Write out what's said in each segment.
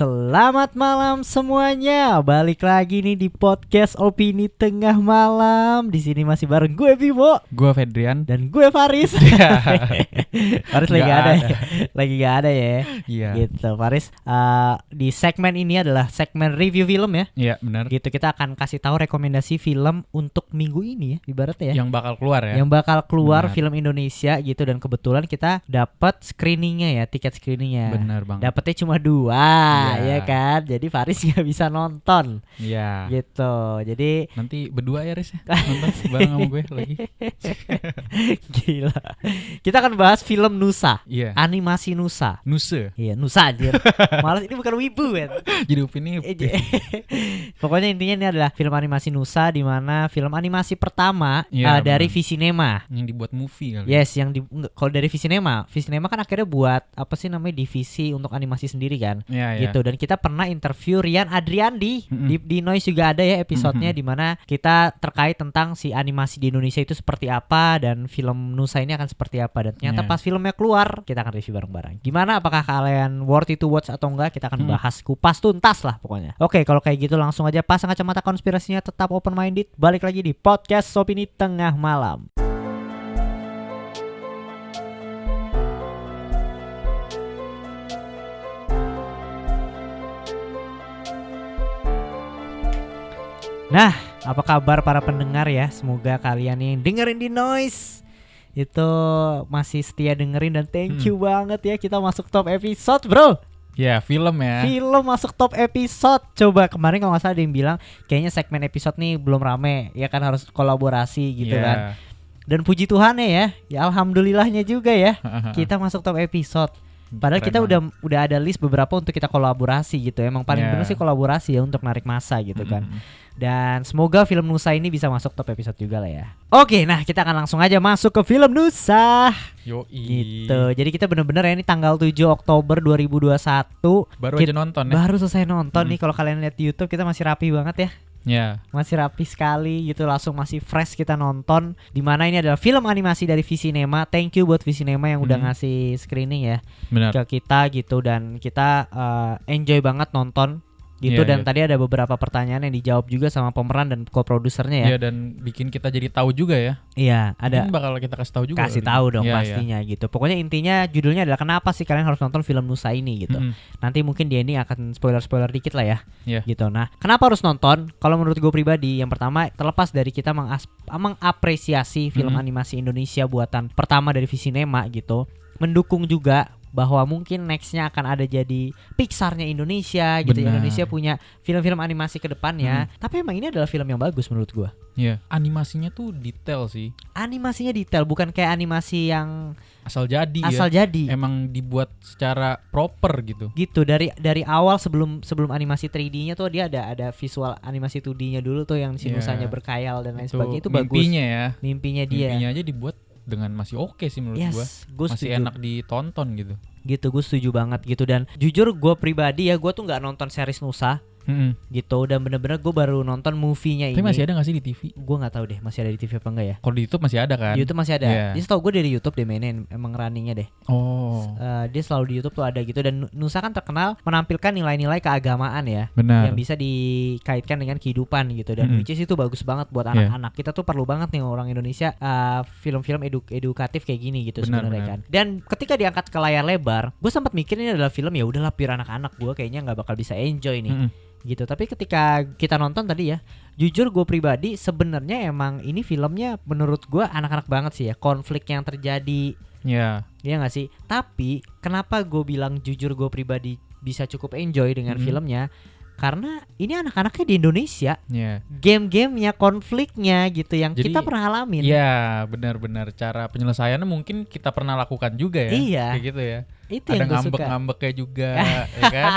Selamat malam semuanya. Balik lagi nih di podcast Opini Tengah Malam. Di sini masih bareng gue Bimo, gue Fedrian, dan gue Faris. Faris lagi gak ada ya. Lagi gak ada ya. Iya. Gitu Faris. Di segmen ini adalah segmen review film ya. Iya benar. Gitu kita akan kasih tahu rekomendasi film untuk minggu ini ya, ibaratnya ya. Yang bakal keluar ya. Yang bakal keluar Benar. film Indonesia gitu, dan kebetulan kita dapat screeningnya ya, tiket screeningnya. Benar banget. Dapatnya cuma 2, ya kan. Jadi Faris nggak bisa nonton. Iya. Gitu. Jadi Nanti berdua ya Riz ya, nonton bareng sama gue lagi. gila. Kita akan bahas film Nusa. Iya. Animasi Nusa. Nusa. Iya, Nusa anjir. Malas, ini bukan wibu kan. Jadi opini. Pokoknya intinya ini adalah film animasi Nusa, di mana film animasi pertama Iya, dari benar. Visinema. Yang dibuat movie kali. Yes, kalau dari Visinema kan akhirnya buat apa sih namanya, divisi untuk animasi sendiri kan. Iya, iya. Gitu. Dan kita pernah interview Rian Adriandi Mm-mm. di Noise juga ada ya episodenya, Mm-mm. di mana kita terkait tentang si animasi di Indonesia itu seperti apa dan film Nusa ini akan seperti apa, dan ternyata Iya. pas filmnya keluar kita akan review bareng-bareng. Gimana, apakah kalian worth it to watch atau enggak, kita akan bahas kupas tuntas lah pokoknya. Oke, kalau kayak gitu langsung aja pasang kacamata konspirasinya, tetap open minded. Balik lagi di podcast Opini Tengah Malam. Nah, apa kabar para pendengar ya? Semoga kalian yang dengerin di Noise itu masih setia dengerin, dan thank you banget ya, kita masuk top episode, bro. Iya, film ya. Film masuk top episode. Coba kemarin kalau nggak salah ada yang bilang kayaknya segmen episode nih belum rame, ya kan, harus kolaborasi gitu Iya. kan. Dan puji Tuhan ya alhamdulillahnya juga ya, kita masuk top episode. Padahal Keren kita banget. udah ada list beberapa untuk kita kolaborasi gitu. Emang paling Yeah. bener sih kolaborasi ya, untuk narik masa gitu kan. Mm-mm. Dan semoga film Nusa ini bisa masuk top episode juga lah ya. Oke, nah kita akan langsung aja masuk ke film Nusa. Yoi. Gitu. Jadi kita bener-bener ya, ini tanggal 7 Oktober 2021. Baru Kita aja nonton ya. Baru selesai nonton nih. Kalau kalian lihat di YouTube kita masih rapi banget ya. Ya. Masih rapi sekali gitu, langsung masih fresh kita nonton. Dimana ini adalah film animasi dari Visinema. Thank you buat Visinema yang udah ngasih screening ya Benar. ke kita gitu, dan kita enjoy banget nonton gitu. Iya, Dan iya. tadi ada beberapa pertanyaan yang dijawab juga sama pemeran dan co-produsernya ya. Iya, dan bikin kita jadi tahu juga ya. Iya, ada Mungkin bakal kita kasih tahu juga. kasih tahu dong Iya, pastinya gitu. Pokoknya intinya judulnya adalah kenapa sih kalian harus nonton film Nusa ini gitu. Mm-mm. Nanti mungkin Denny akan spoiler dikit lah ya. Iya. Gitu. Nah, kenapa harus nonton? Kalau menurut gue pribadi, yang pertama terlepas dari kita mengapresiasi film animasi Indonesia buatan pertama dari Visinema gitu, mendukung juga bahwa mungkin nextnya akan ada jadi Pixarnya Indonesia gitu. Benar. Indonesia punya film-film animasi ke depannya. Tapi emang ini adalah film yang bagus menurut gue. Iya. Animasinya tuh detail sih. Animasinya detail, bukan kayak animasi yang Asal jadi asal ya. jadi. Emang dibuat secara proper gitu. Gitu, dari awal sebelum animasi 3D-nya tuh dia ada visual animasi 2D-nya dulu tuh, yang si Iya. Nusanya berkhayal dan lain Itu sebagainya, itu bagus. mimpinya ya. Mimpinya dia. Mimpinya aja dibuat dengan masih oke sih menurut gua. Gue Masih setuju. enak ditonton gitu. Gitu, gue setuju banget gitu. Dan jujur gue pribadi ya, gue tuh nggak nonton series Nusa gitu, dan bener-bener gue baru nonton movie-nya Tapi ini. masih ada gak sih di TV? Gue nggak tahu deh masih ada di TV apa enggak ya. Kalau di YouTube masih ada kan? Di YouTube masih ada. Iya. Dia setahu gue dari YouTube deh mainin, emang runningnya deh. Oh, Dia selalu di YouTube tuh ada gitu. Dan Nusa kan terkenal menampilkan nilai-nilai keagamaan ya, benar. yang bisa dikaitkan dengan kehidupan gitu. Dan which is itu bagus banget buat anak-anak. Kita tuh perlu banget nih orang Indonesia film-film edukatif kayak gini gitu sebenarnya kan. Dan ketika diangkat ke layar lebar, gue sempat mikir ini adalah film ya udahlah pure anak-anak, gue kayaknya nggak bakal bisa enjoy nih gitu. Tapi ketika kita nonton tadi ya, jujur gue pribadi sebenarnya emang ini filmnya menurut gue anak-anak banget sih ya. Konflik yang terjadi, Ya. ya nggak sih? Tapi kenapa gue bilang jujur gue pribadi bisa cukup enjoy dengan filmnya? Karena ini anak-anaknya di Indonesia, Ya. game-gamenya, konfliknya gitu yang Jadi, kita pernah alamin. Iya, benar-benar cara penyelesaiannya mungkin kita pernah lakukan juga ya. Iya. Kayak gitu ya. Itu Ada yang gue suka. ngambek-ngambeknya juga, ya kan?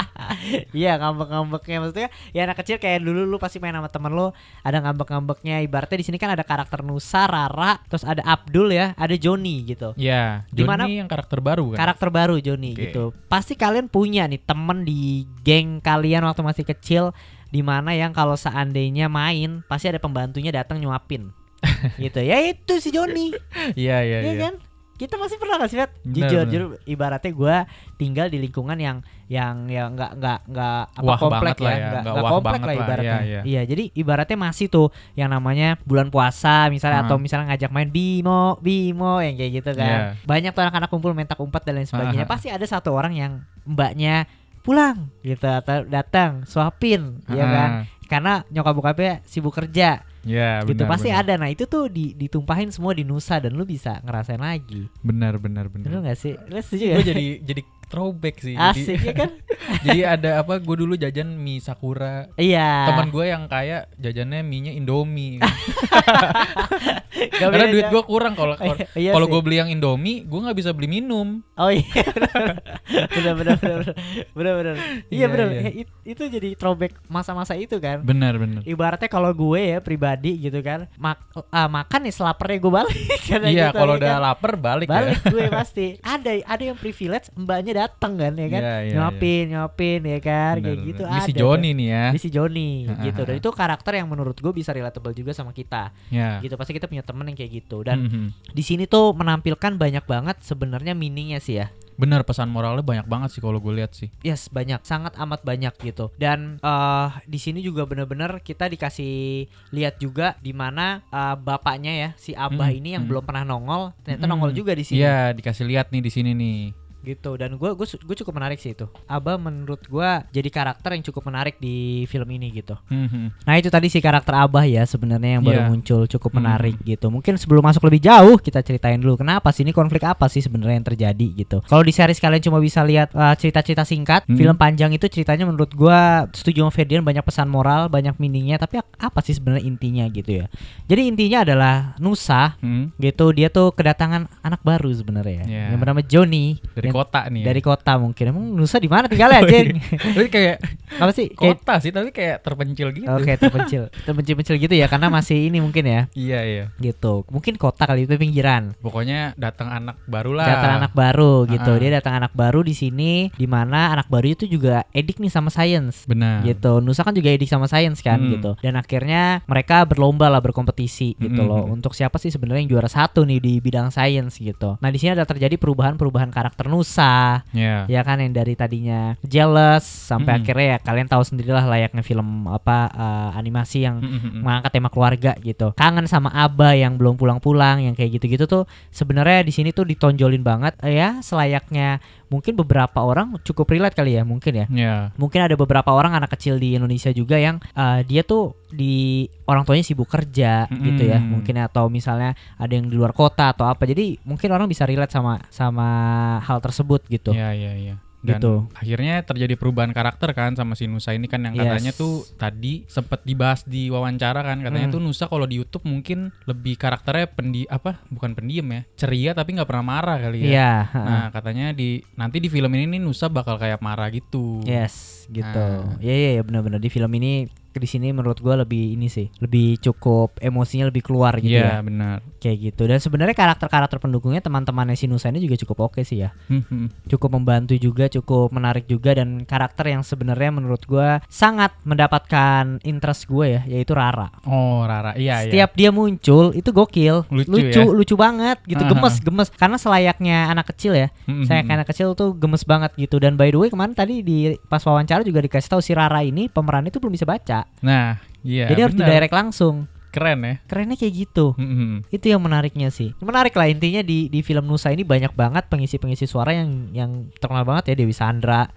Iya, ngambek-ngambeknya, maksudnya ya anak kecil kayak dulu lu pasti main sama temen lu, ada ngambek-ngambeknya. Ibaratnya di sini kan ada karakter Nusa, Rara, terus ada Abdul ya, ada Johnny gitu. Ya, Dimana- Johnny yang karakter baru kan? Karakter baru Johnny Oke. gitu. Pasti kalian punya nih temen di geng kalian waktu masih kecil, di mana yang kalau seandainya main pasti ada pembantunya datang nyuapin. Gitu. Ya itu si Johnny. Iya, iya, Iya iya. kan? kita masih pernah nggak sih, Fet? Jujur ibaratnya gue tinggal di lingkungan yang nggak wah komplek ya, nggak komplek lah ibaratnya. Iya, jadi ibaratnya masih tuh yang namanya bulan puasa misalnya atau misalnya ngajak main Bimo yang kayak gitu kan. Banyak tuh anak-anak kumpul mentak umpat dan lain sebagainya. Pasti ada satu orang yang mbaknya pulang gitu atau datang suapin, ya kan? Karena nyokap bokapnya sibuk kerja. Ya, gitu pasti ada. Nah itu tuh ditumpahin semua di Nusa dan lu bisa ngerasain lagi. Benar. Lu nggak sih? Lu setuju Gue jadi throwback sih. Asik ya kan? Jadi ada apa? Gue dulu jajan mie Sakura. Iya. Teman gue yang kaya jajannya mie-nya Indomie. Karena duit gue kurang kalau gue beli yang Indomie, gue nggak bisa beli minum. Oh iya. Benar. Iya benar. Itu jadi throwback masa-masa itu kan. Benar. Ibaratnya kalau gue ya pribadi gitu kan, makan nih selapernya gue balik. Iya, gitu, kalau ya udah kan? lapar balik gue pasti. Ada yang privilege mbaknya datang kan ya kan, nyopin ya kan, kayak gitu. Ini si Joni nih ya. Ini si Joni gitu. Dan itu karakter yang menurut gue bisa relatable juga sama kita. Gitu pasti kita punya temen yang kayak gitu. Dan di sini tuh menampilkan banyak banget sebenarnya meaningnya sih ya. Bener, pesan moralnya banyak banget sih kalau gue lihat sih. Yes, banyak, sangat amat banyak gitu. Dan di sini juga benar-benar kita dikasih lihat juga di mana bapaknya ya si Abah ini yang belum pernah nongol, ternyata nongol juga di sini. Iya, dikasih lihat nih di sini nih. Gitu. Dan gue cukup menarik sih itu. Abah menurut gue jadi karakter yang cukup menarik di film ini gitu. Nah itu tadi si karakter Abah ya sebenarnya yang baru muncul, cukup menarik gitu. Mungkin sebelum masuk lebih jauh kita ceritain dulu kenapa sih ini, konflik apa sih sebenarnya yang terjadi gitu. Kalau di series kalian cuma bisa lihat cerita-cerita singkat, film panjang itu ceritanya menurut gue setuju sama Ferdian, banyak pesan moral, banyak meaningnya. Tapi apa sih sebenarnya intinya gitu ya. Jadi intinya adalah Nusa gitu, dia tuh kedatangan anak baru sebenarnya yang bernama Joni. Kota nih ya. Dari kota mungkin. Emang Nusa di mana tinggalnya anjing? Tapi kayak apa sih? Kota sih tapi kayak terpencil gitu. Oke, terpencil gitu ya karena masih ini mungkin ya. Iya. Gitu. Mungkin kota kali itu pinggiran. Pokoknya datang anak baru lah. Datang anak baru gitu. Dia datang anak baru di sini di mana anak baru itu juga edik nih sama science. Benar. Gitu. Nusa kan juga edik sama science kan gitu. Dan akhirnya mereka berlomba lah, berkompetisi gitu loh untuk siapa sih sebenarnya yang juara satu nih di bidang science gitu. Nah, di sini ada terjadi perubahan karakter Nusa. Ya kan, yang dari tadinya jealous sampai akhirnya ya kalian tahu sendirilah layaknya film animasi yang mengangkat tema keluarga gitu. Kangen sama Abah yang belum pulang-pulang, yang kayak gitu-gitu tuh sebenarnya di sini tuh ditonjolin banget ya, selayaknya mungkin beberapa orang cukup relate kali ya mungkin ya. Mungkin ada beberapa orang anak kecil di Indonesia juga yang dia tuh di orang tuanya sibuk kerja gitu ya mungkin, atau misalnya ada yang di luar kota atau apa, jadi mungkin orang bisa relate sama hal tersebut gitu. Iya. Dan gitu. Akhirnya terjadi perubahan karakter kan sama si Nusa ini kan, yang katanya tuh tadi sempat dibahas di wawancara kan, katanya tuh Nusa kalau di YouTube mungkin lebih karakternya bukan pendiam ya, ceria tapi nggak pernah marah kali ya. Nah katanya nanti di film ini nih Nusa bakal kayak marah gitu. Yes gitu. Iya benar-benar di film ini di sini menurut gue lebih ini sih, lebih cukup emosinya lebih keluar gitu ya. Iya benar. Kayak gitu. Dan sebenarnya karakter-karakter pendukungnya teman-temannya si Nusa ini juga cukup oke sih ya. Cukup membantu juga, cukup menarik juga, dan karakter yang sebenarnya menurut gue sangat mendapatkan interest gue ya, yaitu Rara. Oh Rara, iya. Setiap dia muncul itu gokil, lucu banget gitu, gemes karena selayaknya anak kecil ya. Saya anak kecil tuh gemes banget gitu. Dan by the way kemarin tadi di pas wawancara juga dikasih tahu si Rara ini pemerannya itu belum bisa baca. Nah, iya. Jadi harus direct langsung. Keren ya. Kerennya kayak gitu. Itu yang menariknya sih. Menarik lah intinya di film Nusa ini banyak banget pengisi suara yang terkenal banget ya, Dewi Sandra.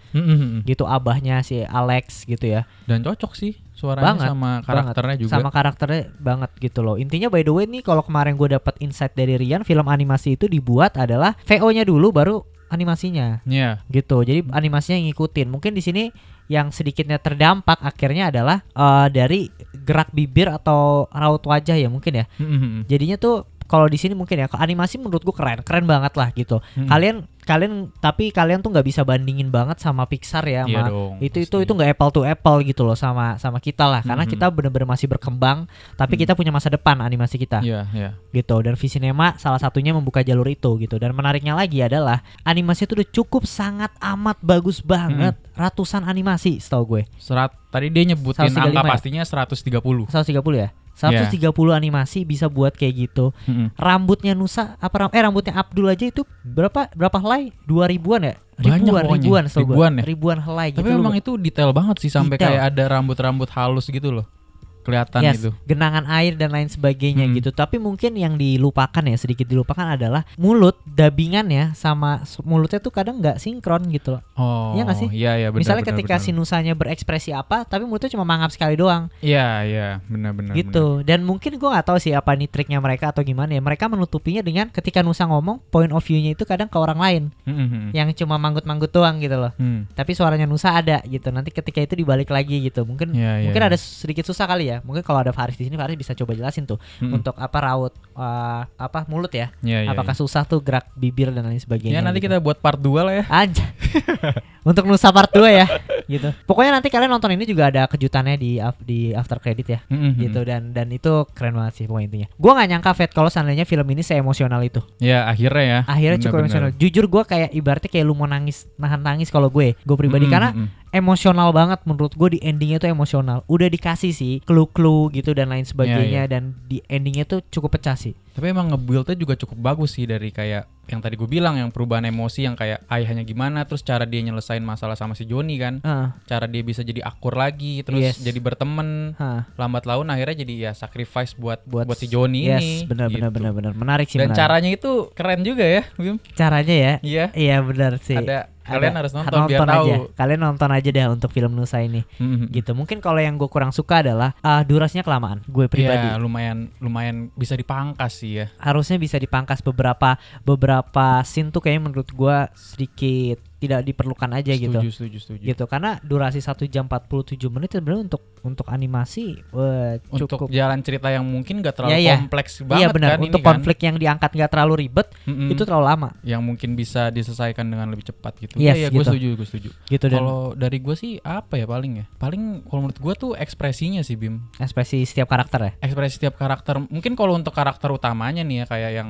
Gitu, abahnya si Alex gitu ya. Dan cocok sih suaranya banget, sama karakternya juga. Sama karakternya banget gitu loh. Intinya by the way nih, kalau kemarin gue dapat insight dari Rian, film animasi itu dibuat adalah VO-nya dulu baru animasinya. Gitu. Jadi animasinya yang ngikutin. Mungkin di sini yang sedikitnya terdampak akhirnya adalah dari gerak bibir atau raut wajah ya mungkin ya. Jadinya tuh kalau di sini mungkin ya animasi menurut gue keren banget lah gitu. Kalian tuh nggak bisa bandingin banget sama Pixar ya, iya sama dong, itu nggak apple to apple gitu loh sama kita lah, karena kita benar-benar masih berkembang, tapi kita punya masa depan animasi kita. Gitu. Dan Visinema salah satunya membuka jalur itu gitu. Dan menariknya lagi adalah animasi itu udah cukup sangat amat bagus banget, ratusan animasi setahu gue. Tadi dia nyebutin angka ya? pastinya 130 ya. 130 animasi bisa buat kayak gitu. Rambutnya Nusa rambutnya Abdul aja itu berapa helai? 2000-an ya? Ribuan helai gitu. Tapi memang itu detail banget sih sampai kayak ada rambut-rambut halus gitu loh. Kelihatan gitu. Genangan air dan lain sebagainya gitu. Tapi mungkin yang dilupakan ya, sedikit dilupakan adalah mulut, dubbingannya sama mulutnya tuh kadang nggak sinkron gitu loh. Oh, iya nggak sih? Iya, benar. Misalnya ketika si Nusanya berekspresi apa, tapi mulutnya cuma mangap sekali doang. Iya, benar. Gitu. Dan mungkin gue nggak tahu sih apa nih triknya mereka atau gimana ya. Mereka menutupinya dengan ketika Nusa ngomong, point of view-nya itu kadang ke orang lain, yang cuma manggut-manggut doang gitu loh. Tapi suaranya Nusa ada gitu. Nanti ketika itu dibalik lagi gitu. Mungkin ada sedikit susah kali ya. Mungkin kalau ada Faris di sini, Faris bisa coba jelasin tuh untuk apa raut mulut ya. Apakah susah tuh gerak bibir dan lain sebagainya. Ya nanti gitu. kita buat part 2 lah ya. Aja. Untuk Nusa part 2 ya gitu. Pokoknya nanti kalian nonton ini juga ada kejutannya di after credit ya. Gitu dan itu keren banget sih pokoknya intinya. Gua enggak nyangka Fat kalau seandainya film ini seemosional itu. Ya akhirnya cukup emosional. Jujur gua kayak ibaratnya kayak lu mau nahan nangis kalau gue pribadi karena emosional banget menurut gue. Di endingnya tuh emosional. Udah dikasih sih clue-clue gitu dan lain sebagainya dan di endingnya tuh cukup pecah sih. Tapi emang nge-build-nya juga cukup bagus sih, dari kayak yang tadi gue bilang, yang perubahan emosi, yang kayak ayahnya gimana, terus cara dia nyelesain masalah sama si Johnny kan, cara dia bisa jadi akur lagi, terus jadi berteman, lambat laun akhirnya jadi ya sacrifice buat si Johnny ini. Benar menarik sih. Dan caranya itu keren juga ya, Bim. Caranya ya? Iya benar sih. Kalian harus nonton biar tahu. Kalian nonton aja deh untuk film Nusa ini. Gitu. Mungkin kalau yang gue kurang suka adalah durasinya kelamaan. Gue pribadi. Iya, lumayan bisa dipangkas sih ya. Harusnya bisa dipangkas beberapa scene tuh kayaknya menurut gue sedikit tidak diperlukan aja. Setuju. Gitu karena durasi 1 jam 47 menit sebenarnya untuk animasi cukup. Untuk jalan cerita yang mungkin gak terlalu kompleks banget. Iya benar. Kan, untuk konflik yang diangkat gak terlalu ribet, itu terlalu lama. Yang mungkin bisa diselesaikan dengan lebih cepat gitu. Iya, gue setuju. Gitu. Kalau dari gue sih apa ya paling kalau menurut gue tuh ekspresinya sih, Bim. Ekspresi setiap karakter ya. Ekspresi setiap karakter. Mungkin kalau untuk karakter utamanya nih ya kayak yang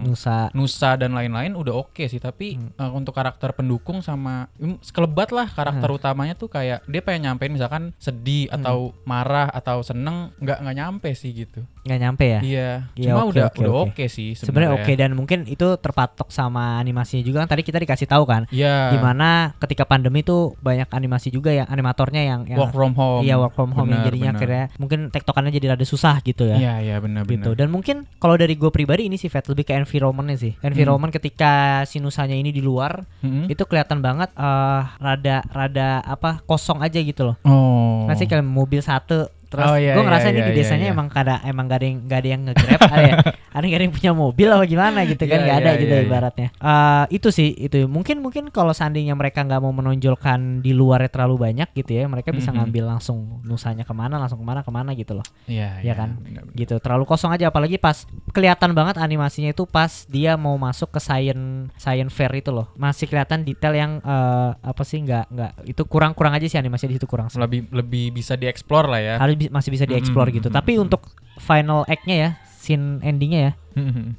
Nusa dan lain-lain udah oke sih. Tapi untuk karakter pendukung sama sekelebat lah karakter utamanya tuh kayak dia pengen nyampein misalkan sedih atau marah atau seneng, nggak nyampe sih gitu. Nggak nyampe ya? Iya. Cuma udah oke sih sebenarnya oke, dan mungkin itu terpatok sama animasinya juga kan tadi kita dikasih tahu kan. Iya. Dimana ketika pandemi tuh banyak animasi juga ya, animatornya yang work from home. Iya, work from home yang jadinya akhirnya mungkin tektokannya jadi rada susah gitu ya. Iya benar. Gitu. Dan mungkin kalau dari gue pribadi ini sih lebih ke environment-nya sih. Environment ketika si Nusanya ini di luar itu kelihatan banget rada kosong aja gitu loh. Masih kayak mobil satu. Terus gue ngerasa ini di desanya emang gak ada yang nge-grab ada yang punya mobil apa gimana gitu kan, gak ada gitu ibaratnya. Itu sih itu mungkin kalau seandainya mereka nggak mau menonjolkan di luarnya terlalu banyak gitu ya, mereka bisa ngambil langsung Nusanya kemana gitu loh. Iya kan bener. Gitu terlalu kosong aja, apalagi pas kelihatan banget animasinya itu pas dia mau masuk ke science fair itu loh, masih kelihatan detail yang nggak itu kurang aja sih animasinya di situ kurang. Lebih bisa dieksplor lah ya. Masih bisa dieksplor gitu. Tapi untuk final act-nya ya, scene ending-nya ya,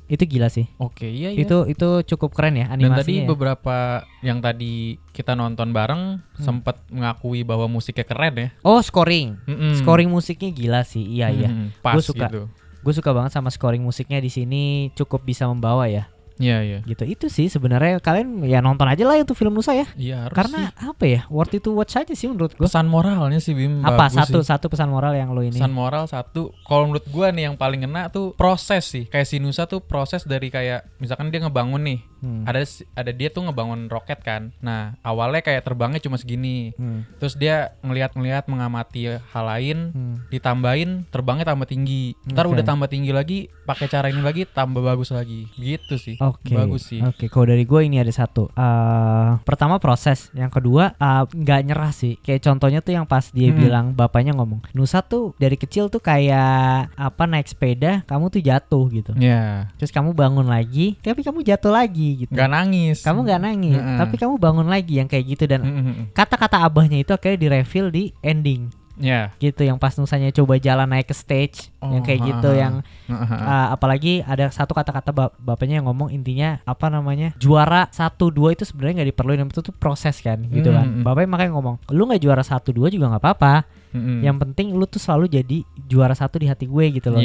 itu gila sih. Oke, iya. Itu cukup keren ya animasinya. Dan tadi beberapa yang tadi kita nonton bareng sempat mengakui bahwa musiknya keren ya. Oh, scoring musiknya gila sih. Iya. Pas Gue suka banget sama scoring musiknya di sini, cukup bisa membawa ya. Iya. Gitu. Itu sih sebenarnya kalian ya nonton aja lah untuk film Nusa ya. Iya, harus. Karena sih. Apa ya? Worth it to watch aja sih menurut gue. Pesan moralnya sih, Bim. Apa satu pesan moral yang lo ini? Pesan moral satu. Kalau menurut gue nih yang paling ngena tuh proses sih. Kayak si Nusa tuh proses dari kayak misalkan dia ngebangun nih. Ada dia tuh ngebangun roket kan. Nah, awalnya kayak terbangnya cuma segini. Terus dia ngelihat mengamati hal lain, ditambahin terbangnya tambah tinggi. Ntar udah tambah tinggi lagi, pakai cara ini lagi tambah bagus lagi. Gitu sih. Bagus sih. Oke, kalau dari gue ini ada satu. Pertama proses, yang kedua nggak nyerah sih. Kayak contohnya tuh yang pas dia bilang, bapaknya ngomong, Nusa tuh dari kecil tuh kayak naik sepeda, kamu tuh jatuh gitu. Iya. Terus kamu bangun lagi, tapi kamu jatuh lagi gitu. Gak nangis. Kamu gak nangis, tapi kamu bangun lagi yang kayak gitu. Dan kata-kata abahnya itu akhirnya di-reveal di ending. Ya. Gitu yang pas Nusanya coba jalan naik ke stage yang kayak gitu yang apalagi ada satu kata-kata bapaknya yang ngomong intinya apa namanya juara 1-2 itu sebenarnya nggak diperluin, yang itu tuh proses kan gitu kan. Bapaknya makanya ngomong lu nggak juara 1-2 juga nggak apa-apa. Yang penting lu tuh selalu jadi juara 1 di hati gue gitu loh.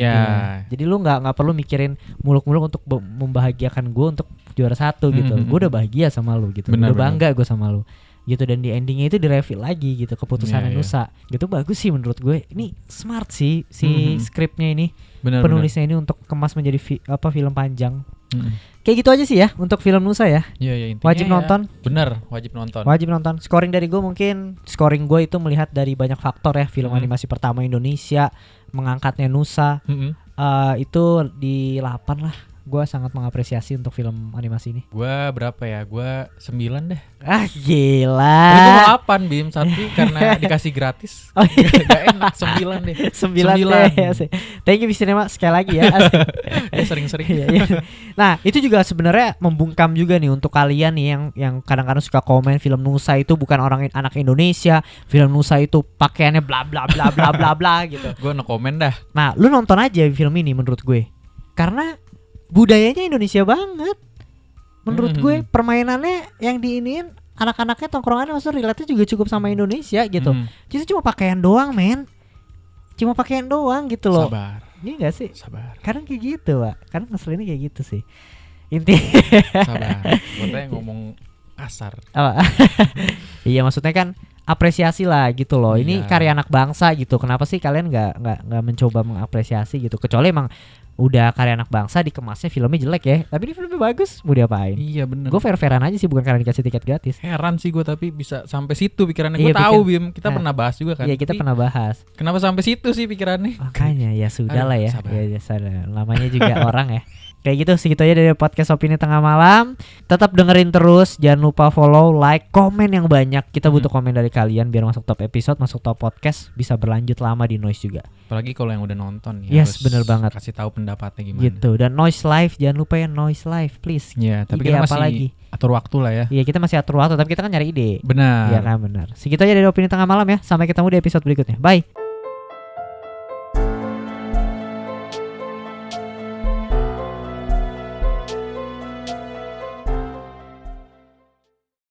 Jadi lu nggak perlu mikirin muluk-muluk untuk membahagiakan gue untuk juara 1 gitu. Gue udah bahagia sama lu gitu. Udah bangga gue sama lu gitu, dan di endingnya itu direveal lagi gitu keputusan Nusa gitu. Bagus sih menurut gue, ini smart sih si skripnya ini, penulisnya ini untuk kemas menjadi film panjang. Kayak gitu aja sih ya untuk film Nusa ya. Iya, wajib nonton. Bener, wajib nonton. Wajib nonton. Scoring dari gue mungkin, scoring gue itu melihat dari banyak faktor ya. Film animasi pertama Indonesia, mengangkatnya Nusa, itu di 8 lah. Gue sangat mengapresiasi untuk film animasi ini. Gue berapa ya? Gue 9 deh. Ah gila. Itu mau 8 Bim, 1 karena dikasih gratis. Oh iya. Gak enak, 9 deh. 9 deh. Thank you Cinema sekali lagi ya. Ya sering-sering. Nah itu juga sebenarnya membungkam juga nih untuk kalian nih yang kadang-kadang suka komen film Nusa itu bukan anak Indonesia, film Nusa itu pakaiannya bla bla bla bla bla bla gitu. Gue no komen dah. Nah lu nonton aja film ini menurut gue, karena budayanya Indonesia banget. Menurut gue permainannya yang diinin anak-anaknya, tongkrongannya maksudnya relate juga cukup sama Indonesia gitu. Jadi cuma pakaian doang men. Cuma pakaian doang gitu loh. Sabar. Iya gak sih? Sabar. Kadang kayak gitu Pak. Kadang ngeselinnya kayak gitu sih. Inti sabar. Maksudnya ngomong kasar. Iya maksudnya kan apresiasi lah gitu loh. Ini karya anak bangsa gitu. Kenapa sih kalian nggak mencoba mengapresiasi gitu? Kecuali emang udah karya anak bangsa dikemasnya filmnya jelek ya, tapi ini filmnya bagus, mau diapain? Iya bener. Gue fair-fairan aja sih, bukan karena dikasih tiket gratis. Heran sih gue tapi bisa sampai situ pikirannya. Gue tahu Bim, kita pernah bahas juga kan. Iya kita pernah bahas. Kenapa sampai situ sih pikirannya? Makanya ya sudah lah ya. Ya sadar. Namanya juga orang ya. Kayak gitu, segitu aja dari podcast Opini Tengah Malam. Tetap dengerin terus, jangan lupa follow, like, komen yang banyak. Kita butuh komen dari kalian biar masuk top episode, masuk top podcast, bisa berlanjut lama di Noise juga. Apalagi kalau yang udah nonton ya. Yes, bener banget. Kasih tahu pendapatnya gimana. Gitu. Dan Noise Live, jangan lupa ya Noise Live, please. Iya, tapi kita masih atur waktu lah ya. Iya, kita masih atur waktu, tapi kita kan nyari ide. Benar. Iya kan, benar. Segitu aja dari Opini Tengah Malam ya. Sampai ketemu di episode berikutnya. Bye.